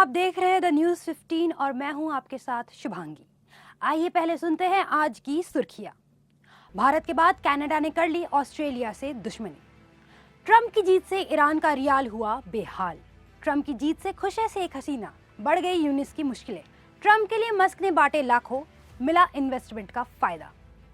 आप देख रहे हैं द न्यूज़ 15 और मैं हूं आपके साथ शुभांगी। आइए पहले सुनते हैं आज की सुर्खियां। भारत के बाद कनाडा ने कर ली ऑस्ट्रेलिया से दुश्मनी। ट्रंप की जीत से ईरान का रियाल हुआ बेहाल। ट्रंप की जीत से खुश है शेख हसीना, बढ़ गई यूनिस की मुश्किलें। ट्रंप के लिए मस्क ने बांटे लाखों, मिला इन्वेस्टमेंट का फायदा।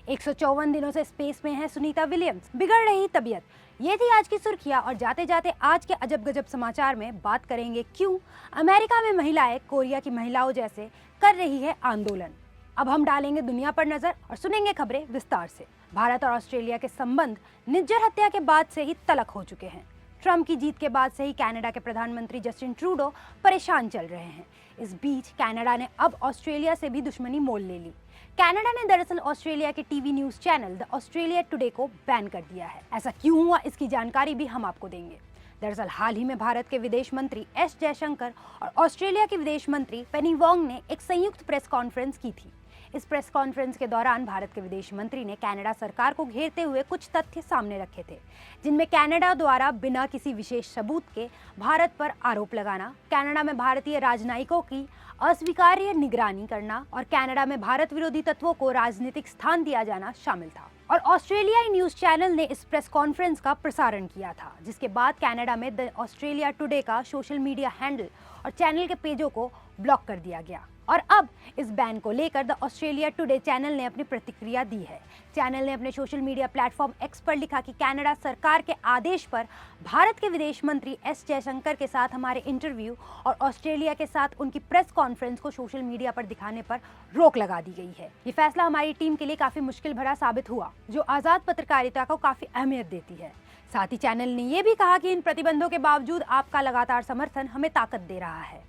154 दिनों से स्पेस में है सुनीता विलियम्स, बिगड़ रही तबीयत। ये थी आज की सुर्खियां और जाते जाते आज के अजब गजब समाचार में बात करेंगे क्यों अमेरिका में महिलाएं कोरिया की महिलाओं जैसे कर रही है आंदोलन। अब हम डालेंगे दुनिया पर नजर और सुनेंगे खबरें विस्तार से। भारत और ऑस्ट्रेलिया के संबंध निज्जर हत्या के बाद से ही तलक हो चुके हैं। ट्रंप की जीत के बाद से ही कनाडा के प्रधानमंत्री जस्टिन ट्रूडो परेशान चल रहे हैं। इस बीच कनाडा ने अब ऑस्ट्रेलिया से भी दुश्मनी मोल ले ली। कनाडा ने दरअसल ऑस्ट्रेलिया के TV news channel the Australia today को बैन कर दिया है। ऐसा क्यों हुआ, इसकी जानकारी भी हम आपको देंगे। दरअसल हाल ही में भारत के विदेश मंत्री एस जयशंकर और ऑस्ट्रेलिया के विदेश मंत्री पेनी वोंग ने एक संयुक्त प्रेस कॉन्फ्रेंस की थी। इस प्रेस कॉन्फ्रेंस के दौरान भारत के विदेश मंत्री ने कनाडा सरकार को घेरते हुए कुछ तथ्य सामने रखे थे, जिनमें कनाडा द्वारा बिना किसी विशेष सबूत के भारत पर आरोप लगाना, कनाडा में भारतीय राजनयिकों की अस्वीकार्य निगरानी करना और कनाडा में भारत विरोधी तत्वों को राजनीतिक स्थान दिया जाना शामिल था। और ऑस्ट्रेलियाई न्यूज चैनल ने इस प्रेस कॉन्फ्रेंस का प्रसारण किया था, जिसके बाद कनाडा में द ऑस्ट्रेलिया टुडे का सोशल मीडिया हैंडल और चैनल के पेजों को ब्लॉक कर दिया गया। और अब इस बैन को लेकर द ऑस्ट्रेलिया टुडे चैनल ने अपनी प्रतिक्रिया दी है। चैनल ने अपने सोशल मीडिया प्लेटफॉर्म एक्स पर लिखा कि कनाडा सरकार के आदेश पर भारत के विदेश मंत्री एस जयशंकर के साथ हमारे इंटरव्यू और ऑस्ट्रेलिया के साथ उनकी प्रेस कॉन्फ्रेंस को सोशल मीडिया पर दिखाने पर रोक लगा दी गई है। ये फैसला हमारी टीम के लिए काफी मुश्किल भरा साबित हुआ, जो आजाद पत्रकारिता को काफी अहमियत देती है। साथ ही चैनल ने यह भी कहा कि इन प्रतिबंधों के बावजूद आपका लगातार समर्थन हमें ताकत दे रहा है।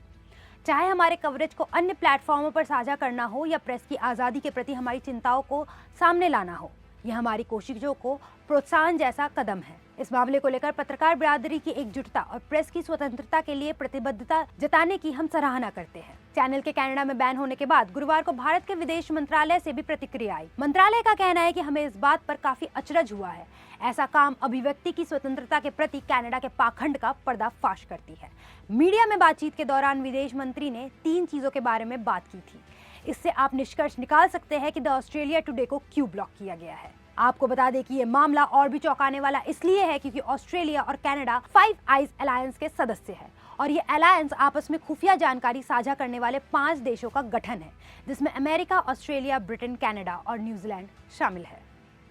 चाहे हमारे कवरेज को अन्य प्लेटफॉर्मों पर साझा करना हो या प्रेस की आज़ादी के प्रति हमारी चिंताओं को सामने लाना हो, यह हमारी कोशिशों को प्रोत्साहन जैसा कदम है। इस मामले को लेकर पत्रकार बिरादरी की एकजुटता और प्रेस की स्वतंत्रता के लिए प्रतिबद्धता जताने की हम सराहना करते हैं। चैनल के कनाडा में बैन होने के बाद गुरुवार को भारत के विदेश मंत्रालय से भी प्रतिक्रिया आई। मंत्रालय का कहना है कि हमें इस बात पर काफी अचरज हुआ है। ऐसा काम अभिव्यक्ति की स्वतंत्रता के प्रति कनाडा के पाखंड का पर्दाफाश करती है। मीडिया में बातचीत के दौरान विदेश मंत्री ने 3 चीजों के बारे में बात की थी। इससे आप निष्कर्ष निकाल सकते हैं कि द ऑस्ट्रेलिया टुडे को क्यों ब्लॉक किया गया है। आपको बता दें कि ये मामला और भी चौंकाने वाला इसलिए है क्योंकि ऑस्ट्रेलिया और कनाडा फाइव आइज अलायंस के सदस्य है और ये अलायंस आपस में खुफिया जानकारी साझा करने वाले 5 देशों का गठन है, जिसमें अमेरिका, ऑस्ट्रेलिया, ब्रिटेन, कनाडा और न्यूजीलैंड शामिल है।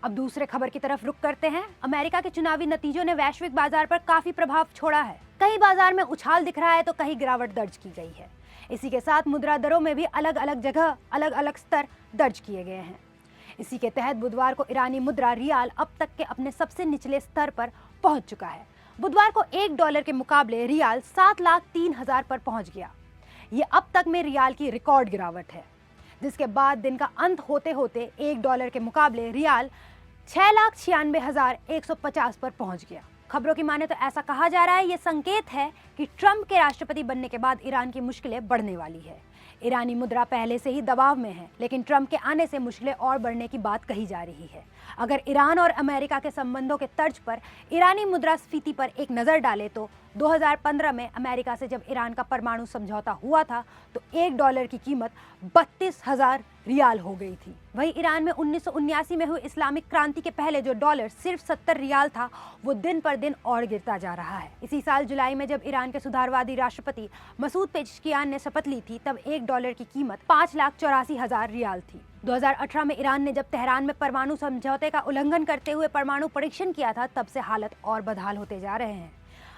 अब दूसरे खबर की तरफ रुख करते हैं। अमेरिका के चुनावी नतीजों ने वैश्विक बाजार पर काफी प्रभाव छोड़ा है। कहीं बाजार में उछाल दिख रहा है तो कहीं गिरावट दर्ज की गई है। इसी के साथ मुद्रा दरों में भी अलग अलग जगह अलग अलग स्तर दर्ज किए गए हैं। इसी के तहत बुधवार को ईरानी मुद्रा रियाल अब तक के अपने सबसे निचले स्तर पर पहुंच चुका है। बुधवार को $1 के मुकाबले रियाल 7,03,000 पर पहुंच गया। ये अब तक में रियाल की रिकॉर्ड गिरावट है, जिसके बाद दिन का अंत होते होते $1 के मुकाबले रियाल 6,96,150 पर पहुंच गया। खबरों की माने तो ऐसा कहा जा रहा है ये संकेत है कि ट्रंप के राष्ट्रपति बनने के बाद ईरान की मुश्किलें बढ़ने वाली है। ईरानी मुद्रा पहले से ही दबाव में है, लेकिन ट्रंप के आने से मुश्किलें और बढ़ने की बात कही जा रही है। अगर ईरान और अमेरिका के संबंधों के तर्ज पर ईरानी मुद्रास्फीति पर एक नजर डाले तो 2015 में अमेरिका से जब ईरान का परमाणु समझौता हुआ था तो $1 की कीमत 32,000 रियाल हो गई थी। वहीं ईरान में 1979 में हुई इस्लामिक क्रांति के पहले जो डॉलर सिर्फ 70 रियाल था, वो दिन पर दिन और गिरता जा रहा है। इसी साल जुलाई में जब ईरान के सुधारवादी राष्ट्रपति मसूद पेज़ेश्कियान ने शपथ ली थी, तब $1 की कीमत 5,84,000 रियाल थी। 2018 में ईरान ने जब तेहरान में परमाणु समझौते का उल्लंघन करते हुए परमाणु परीक्षण किया था, तब से हालत और बदहाल होते जा रहे हैं।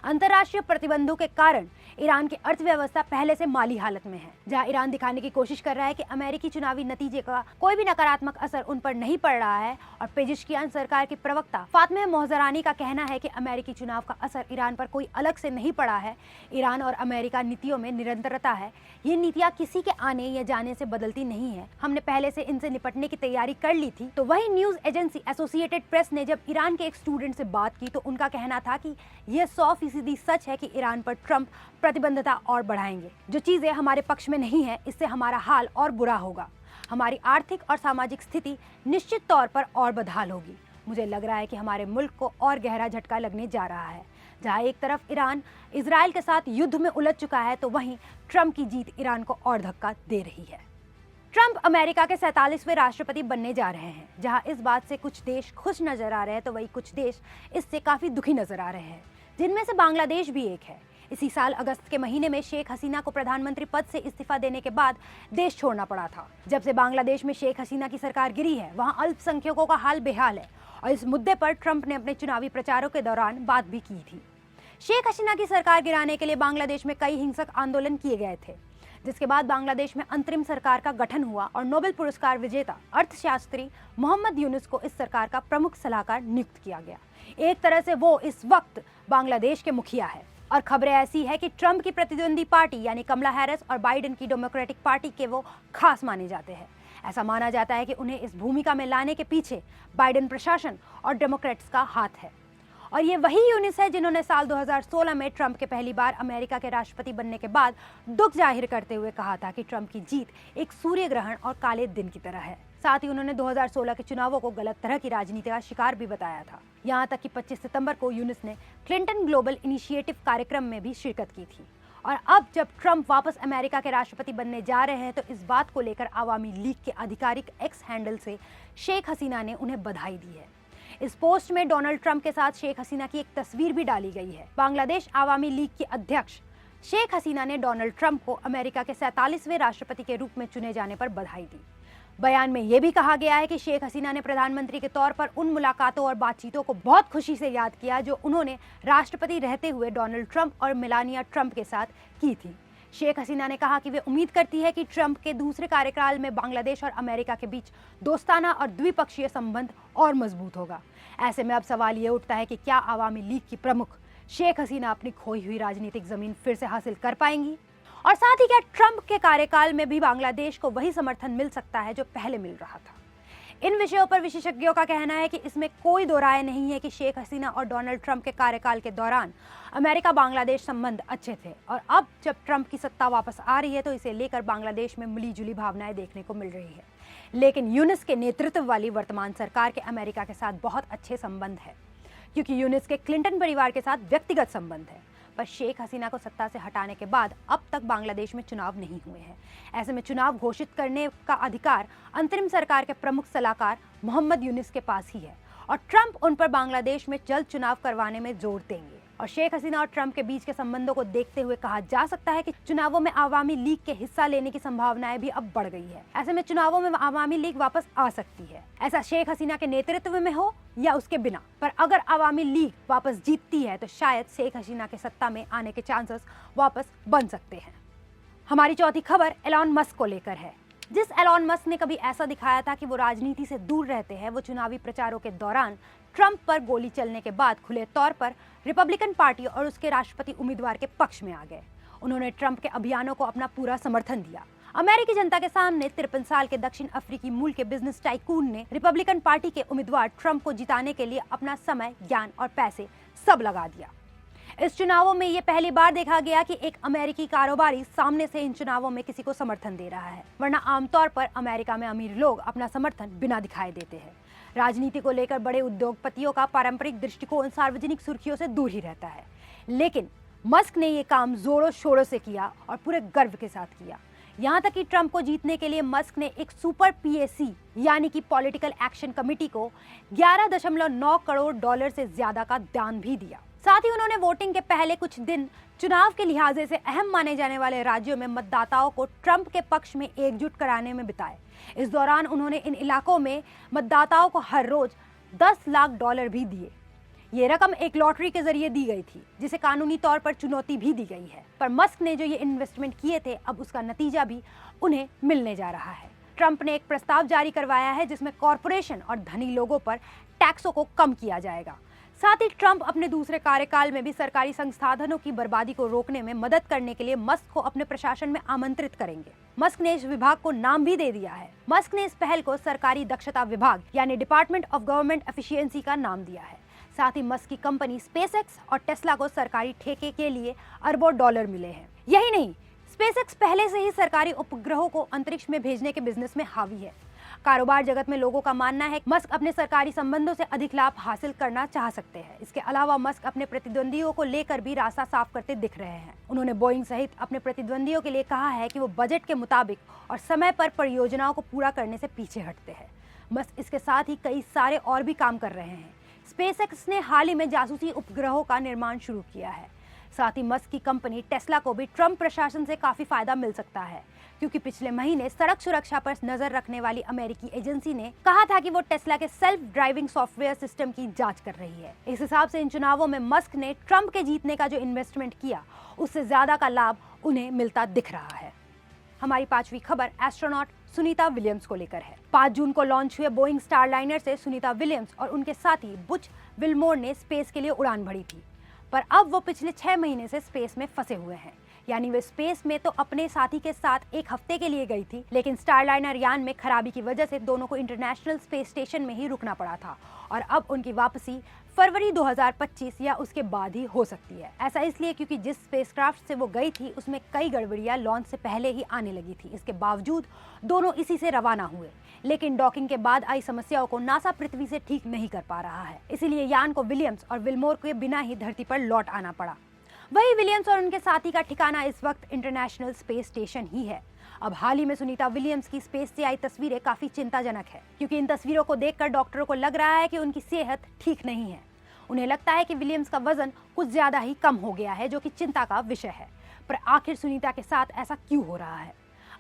अंतर्राष्ट्रीय प्रतिबंधों के कारण ईरान की अर्थव्यवस्था पहले से माली हालत में है। जहां ईरान दिखाने की कोशिश कर रहा है कि अमेरिकी चुनावी नतीजे का कोई भी नकारात्मक असर उन पर नहीं पड़ रहा है, और पेज़ेश्कियान सरकार की प्रवक्ता फातिमा मोहजरानी का कहना है कि अमेरिकी चुनाव का असर ईरान पर कोई अलग से नहीं पड़ा है। ईरान और अमेरिका नीतियों में निरंतरता है। ये नीतियां किसी के आने या जाने से बदलती नहीं है। हमने पहले से इनसे निपटने की तैयारी कर ली थी। तो वही न्यूज एजेंसी एसोसिएटेड प्रेस ने जब ईरान के एक स्टूडेंट से बात की तो उनका कहना था कि यह 100% सच है कि ईरान पर ट्रंप प्रतिबंधता और बढ़ाएंगे। जो चीजें हमारे पक्ष में नहीं है, इससे हमारा हाल और बुरा होगा। हमारी आर्थिक और सामाजिक स्थिति निश्चित तौर पर और बदहाल होगी। मुझे लग रहा है कि हमारे मुल्क को और गहरा झटका लगने जा रहा है। जहां एक तरफ ईरान इजराइल के साथ युद्ध में उलझ चुका है, तो वहीं ट्रंप की जीत ईरान को और धक्का दे रही है। ट्रंप अमेरिका के 47वें राष्ट्रपति बनने जा रहे हैं। जहां इस बात से कुछ देश खुश नजर आ रहे हैं, तो वहीं कुछ देश इससे काफी दुखी नजर आ रहे हैं, जिनमें से बांग्लादेश भी एक है। इसी साल अगस्त के महीने में शेख हसीना को प्रधानमंत्री पद से इस्तीफा देने के बाद देश छोड़ना पड़ा था। जब से बांग्लादेश में शेख हसीना की सरकार गिरी है, वहां अल्पसंख्यकों का हाल बेहाल है और इस मुद्दे पर ट्रंप ने अपने चुनावी प्रचारों के दौरान बात भी की थी। शेख हसीना की सरकार गिराने के लिए बांग्लादेश में कई हिंसक आंदोलन किए गए थे, जिसके बाद बांग्लादेश में अंतरिम सरकार का गठन हुआ और नोबेल पुरस्कार विजेता अर्थशास्त्री मोहम्मद यूनुस को इस सरकार का प्रमुख सलाहकार नियुक्त किया गया। एक तरह से वो इस वक्त बांग्लादेश के मुखिया है। और खबरें ऐसी है कि ट्रंप की प्रतिद्वंदी पार्टी यानी कमला हैरिस और बाइडेन की डेमोक्रेटिक पार्टी के वो खास माने जाते हैं। ऐसा माना जाता है कि उन्हें इस भूमिका में लाने के पीछे बाइडेन प्रशासन और डेमोक्रेट्स का हाथ है। और ये वही यूनिस है जिन्होंने साल 2016 में ट्रंप के पहली बार अमेरिका के राष्ट्रपति बनने के बाद दुख जाहिर करते हुए कहा था कि ट्रंप की जीत एक सूर्य ग्रहण और काले दिन की तरह है। साथ ही उन्होंने 2016 के चुनावों को गलत तरह की राजनीति का शिकार भी बताया था। यहाँ तक कि 25 सितंबर को यूनिस ने क्लिंटन ग्लोबल इनिशिएटिव कार्यक्रम में भी शिरकत की थी। और अब जब ट्रंप वापस अमेरिका के राष्ट्रपति बनने जा रहे हैं, तो इस बात को लेकर आवामी लीग के आधिकारिक एक्स हैंडल से शेख हसीना ने उन्हें बधाई दी है। इस पोस्ट में डोनाल्ड ट्रंप के साथ शेख हसीना की एक तस्वीर भी डाली गई है। बांग्लादेश आवामी लीग की अध्यक्ष शेख हसीना ने डोनाल्ड ट्रंप को अमेरिका के 47वें राष्ट्रपति के रूप में चुने जाने पर बधाई दी। बयान में यह भी कहा गया है कि शेख हसीना ने प्रधानमंत्री के तौर पर उन मुलाकातों और बातचीतों को बहुत खुशी से याद किया जो उन्होंने राष्ट्रपति रहते हुए डोनाल्ड ट्रंप और मेलानिया ट्रंप के साथ की थी। शेख हसीना ने कहा कि वे उम्मीद करती है कि ट्रंप के दूसरे कार्यकाल में बांग्लादेश और अमेरिका के बीच दोस्ताना और द्विपक्षीय संबंध और मजबूत होगा। ऐसे में अब सवाल ये उठता है कि क्या आवामी लीग की प्रमुख शेख हसीना अपनी खोई हुई राजनीतिक जमीन फिर से हासिल कर पाएंगी, और साथ ही क्या ट्रंप के कार्यकाल में भी बांग्लादेश को वही समर्थन मिल सकता है जो पहले मिल रहा था। इन विषयों पर विशेषज्ञों का कहना है कि इसमें कोई दो राय नहीं है कि शेख हसीना और डोनाल्ड ट्रंप के कार्यकाल के दौरान अमेरिका बांग्लादेश संबंध अच्छे थे, और अब जब ट्रंप की सत्ता वापस आ रही है तो इसे लेकर बांग्लादेश में मिली जुली भावनाएं देखने को मिल रही है। लेकिन यूनुस के नेतृत्व वाली वर्तमान सरकार के अमेरिका के साथ बहुत अच्छे संबंध है, क्योंकि यूनुस के क्लिंटन परिवार के साथ व्यक्तिगत संबंध है। पर शेख हसीना को सत्ता से हटाने के बाद अब तक बांग्लादेश में चुनाव नहीं हुए हैं। ऐसे में चुनाव घोषित करने का अधिकार अंतरिम सरकार के प्रमुख सलाहकार मोहम्मद यूनुस के पास ही है, और ट्रंप उन पर बांग्लादेश में जल्द चुनाव करवाने में जोर देंगे। और शेख हसीना और ट्रंप के बीच के संबंधों को देखते हुए कहा जा सकता है कि चुनावों में आवामी लीग के हिस्सा लेने की संभावनाएं भी अब बढ़ गई है। ऐसे में चुनावों में आवामी लीग वापस आ सकती है, ऐसा शेख हसीना के नेतृत्व में हो या उसके बिना। पर अगर आवामी लीग वापस जीतती है तो शायद शेख हसीना के सत्ता में आने के चांसेस वापस बन सकते हैं। हमारी चौथी खबर एलॉन मस्क को लेकर है। जिस एलॉन मस्क ने कभी ऐसा दिखाया था कि वो राजनीति से दूर रहते हैं, वो चुनावी प्रचारों के दौरान ट्रंप पर गोली चलने के बाद खुले तौर पर रिपब्लिकन पार्टी और उसके राष्ट्रपति उम्मीदवार के पक्ष में आ गए। उन्होंने ट्रंप के अभियानों को अपना पूरा समर्थन दिया। अमेरिकी जनता के सामने 53 साल के दक्षिण अफ्रीकी मूल के बिजनेस टाइकून ने रिपब्लिकन पार्टी के उम्मीदवार ट्रंप को जिताने के लिए अपना समय, ज्ञान और पैसे सब लगा दिया। इस चुनावों में ये पहली बार देखा गया कि एक अमेरिकी कारोबारी सामने से इन चुनावों में किसी को समर्थन दे रहा है, वरना आमतौर पर अमेरिका में अमीर लोग अपना समर्थन बिना दिखाए देते हैं। राजनीति को लेकर बड़े उद्योगपतियों का पारंपरिक दृष्टिकोण सार्वजनिक सुर्खियों से दूर ही रहता है, लेकिन मस्क ने ये काम जोरों शोरों से किया और पूरे गर्व के साथ किया। यहाँ तक कि ट्रंप को जीतने के लिए मस्क ने एक सुपर PAC यानी कि पॉलिटिकल एक्शन कमेटी को 11.9 करोड़ डॉलर से ज्यादा का दान भी दिया। साथ ही उन्होंने वोटिंग के पहले कुछ दिन चुनाव के लिहाजे से अहम माने जाने वाले राज्यों में मतदाताओं को ट्रंप के पक्ष में एकजुट कराने में बिताए। इस दौरान उन्होंने इन इलाकों में मतदाताओं को हर रोज 10 लाख डॉलर भी दिए। ये रकम एक लॉटरी के जरिए दी गई थी, जिसे कानूनी तौर पर चुनौती भी दी गई है। पर मस्क ने जो ये इन्वेस्टमेंट किए थे, अब उसका नतीजा भी उन्हें मिलने जा रहा है। ट्रंप ने एक प्रस्ताव जारी करवाया है जिसमें कॉरपोरेशन और धनी लोगों पर टैक्सों को कम किया जाएगा। साथ ही ट्रंप अपने दूसरे कार्यकाल में भी सरकारी संसाधनों की बर्बादी को रोकने में मदद करने के लिए मस्क को अपने प्रशासन में आमंत्रित करेंगे। मस्क ने इस विभाग को नाम भी दे दिया है। मस्क ने इस पहल को सरकारी दक्षता विभाग यानी डिपार्टमेंट ऑफ गवर्नमेंट एफिशिएंसी का नाम दिया है। साथ ही मस्क की कंपनी स्पेसएक्स और टेस्ला को सरकारी ठेके के लिए अरबों डॉलर मिले हैं। यही नहीं, स्पेसएक्स पहले से ही सरकारी उपग्रहों को अंतरिक्ष में भेजने के बिजनेस में हावी है। कारोबार जगत में लोगों का मानना है मस्क अपने सरकारी संबंधों से अधिक लाभ हासिल करना चाह सकते हैं। इसके अलावा मस्क अपने प्रतिद्वंदियों को लेकर भी रास्ता साफ करते दिख रहे हैं। उन्होंने बोइंग सहित अपने प्रतिद्वंदियों के लिए कहा है कि वो बजट के मुताबिक और समय पर परियोजनाओं को पूरा करने से पीछे हटते हैं। मस्क इसके साथ ही कई सारे और भी काम कर रहे हैं। स्पेसएक्स ने हाल ही में जासूसी उपग्रहों का निर्माण शुरू किया है। साथ ही मस्क की कंपनी टेस्ला को भी ट्रंप प्रशासन से काफी फायदा मिल सकता है, क्योंकि पिछले महीने सड़क सुरक्षा पर नजर रखने वाली अमेरिकी एजेंसी ने कहा था कि वो टेस्ला के सेल्फ ड्राइविंग सॉफ्टवेयर सिस्टम की जांच कर रही है। इस हिसाब से इन चुनावों में मस्क ने ट्रंप के जीतने का जो इन्वेस्टमेंट किया उससे ज्यादा का लाभ उन्हें मिलता दिख रहा है। हमारी 5वीं खबर एस्ट्रोनॉट सुनीता विलियम्स को लेकर है। 5 जून को लॉन्च हुए बोइंग स्टारलाइनर से सुनीता विलियम्स और उनके साथी बुच विल्मोर ने स्पेस के लिए उड़ान भरी थी, पर अब वो पिछले 6 महीने से स्पेस में फंसे हुए हैं। यानी वे स्पेस में तो अपने साथी के साथ 1 हफ्ते के लिए गई थी, लेकिन स्टारलाइनर यान में खराबी की वजह से दोनों को इंटरनेशनल स्पेस स्टेशन में ही रुकना पड़ा था और अब उनकी वापसी फरवरी 2025 या उसके बाद ही हो सकती है। ऐसा इसलिए क्योंकि जिस स्पेसक्राफ्ट से वो गई थी उसमें कई गड़बड़ियां लॉन्च से पहले ही आने लगी थी। इसके बावजूद दोनों इसी से रवाना हुए, लेकिन डॉकिंग के बाद आई समस्याओं को नासा पृथ्वी से ठीक नहीं कर पा रहा है। इसीलिए यान को विलियम्स और विल्मोर के बिना ही धरती पर लौट आना पड़ा। वही विलियम्स और उनके साथी का ठिकाना इस वक्त इंटरनेशनल स्पेस स्टेशन ही है। अब हाल ही में सुनीता विलियम्स की स्पेस से आई तस्वीरें काफी चिंताजनक है, क्योंकि इन तस्वीरों को देखकर डॉक्टरों को लग रहा है कि उनकी सेहत ठीक नहीं है। उन्हें लगता है कि विलियम्स का वजन कुछ ज्यादा ही कम हो गया है, जो कि चिंता का विषय है। पर आखिर सुनीता के साथ ऐसा क्यों हो रहा है?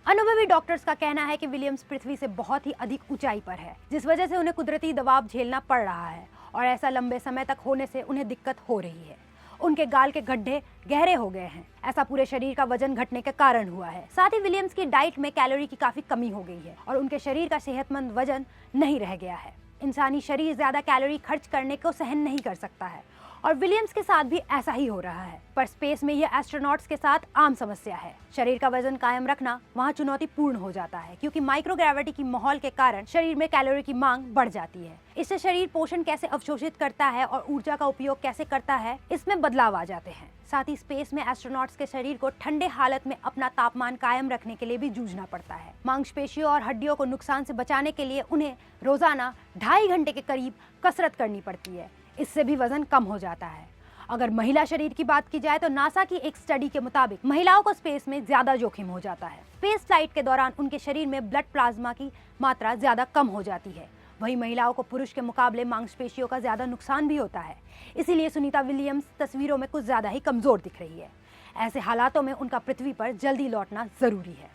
अनुभवी डॉक्टर्स का कहना है कि विलियम्स पृथ्वी से बहुत ही अधिक ऊंचाई पर है, जिस वजह से उन्हें कुदरती दबाव झेलना पड़ रहा है और ऐसा लंबे समय तक होने से उन्हें दिक्कत हो रही है। उनके गाल के गड्ढे गहरे हो गए हैं। ऐसा पूरे शरीर का वजन घटने के कारण हुआ है। साथ ही विलियम्स की डाइट में कैलोरी की काफी कमी हो गई है और उनके शरीर का सेहतमंद वजन नहीं रह गया है। इंसानी शरीर ज्यादा कैलोरी खर्च करने को सहन नहीं कर सकता है और विलियम्स के साथ भी ऐसा ही हो रहा है। पर स्पेस में यह एस्ट्रोनॉट्स के साथ आम समस्या है। शरीर का वजन कायम रखना वहाँ चुनौतीपूर्ण हो जाता है, क्योंकि माइक्रोग्रेविटी की माहौल के कारण शरीर में कैलोरी की मांग बढ़ जाती है। इससे शरीर पोषण कैसे अवशोषित करता है और ऊर्जा का उपयोग कैसे करता है, इसमें बदलाव आ जाते हैं। साथ ही स्पेस में एस्ट्रोनॉट्स के शरीर को ठंडे हालत में अपना तापमान कायम रखने के लिए भी जूझना पड़ता है। मांसपेशियों और हड्डियों को नुकसान से बचाने के लिए उन्हें रोजाना 2.5 घंटे के करीब कसरत करनी पड़ती है। इससे भी वजन कम हो जाता है। अगर महिला शरीर की बात की जाए तो नासा की एक स्टडी के मुताबिक महिलाओं को स्पेस में ज्यादा जोखिम हो जाता है। स्पेस फ्लाइट के दौरान उनके शरीर में ब्लड प्लाज्मा की मात्रा ज्यादा कम हो जाती है। वहीं महिलाओं को पुरुष के मुकाबले मांसपेशियों का ज्यादा नुकसान भी होता है। इसीलिए सुनीता विलियम्स तस्वीरों में कुछ ज्यादा ही कमजोर दिख रही है। ऐसे हालातों में उनका पृथ्वी पर जल्दी लौटना जरूरी है।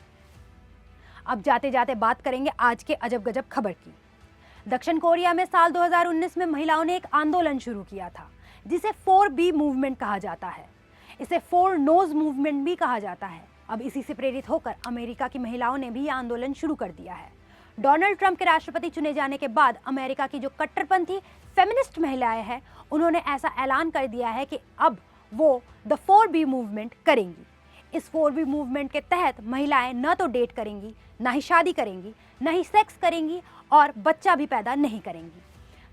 अब जाते जाते बात करेंगे आज के अजब गजब खबर की। दक्षिण कोरिया में साल 2019 में महिलाओं ने एक आंदोलन शुरू किया था, जिसे 4B मूवमेंट कहा जाता है। इसे 4 नोज मूवमेंट भी कहा जाता है। अब इसी से प्रेरित होकर अमेरिका की महिलाओं ने भी यह आंदोलन शुरू कर दिया है। डोनाल्ड ट्रंप के राष्ट्रपति चुने जाने के बाद अमेरिका की जो कट्टरपंथी फेमिनिस्ट महिलाएं हैं, उन्होंने ऐसा ऐलान कर दिया है कि अब वो द 4B मूवमेंट करेंगी। इस 4B मूवमेंट के तहत महिलाएं न तो डेट करेंगी, ना ही शादी करेंगी, न ही सेक्स करेंगी और बच्चा भी पैदा नहीं करेंगी।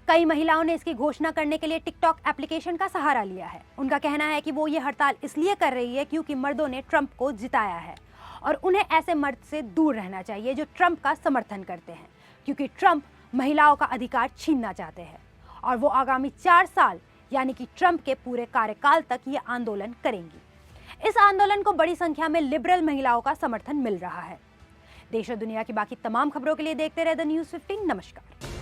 कई महिलाओं ने इसकी घोषणा करने के लिए टिकटॉक एप्लीकेशन का सहारा लिया है। उनका कहना है कि वो ये हड़ताल इसलिए कर रही है क्योंकि मर्दों ने ट्रंप को जिताया है और उन्हें ऐसे मर्द से दूर रहना चाहिए जो ट्रंप का समर्थन करते हैं, क्योंकि ट्रंप महिलाओं का अधिकार छीनना चाहते हैं और वो आगामी 4 साल यानी कि ट्रंप के पूरे कार्यकाल तक ये आंदोलन करेंगी। इस आंदोलन को बड़ी संख्या में लिबरल महिलाओं का समर्थन मिल रहा है। देश और दुनिया की बाकी तमाम खबरों के लिए देखते रहे द न्यूज़ 15। नमस्कार।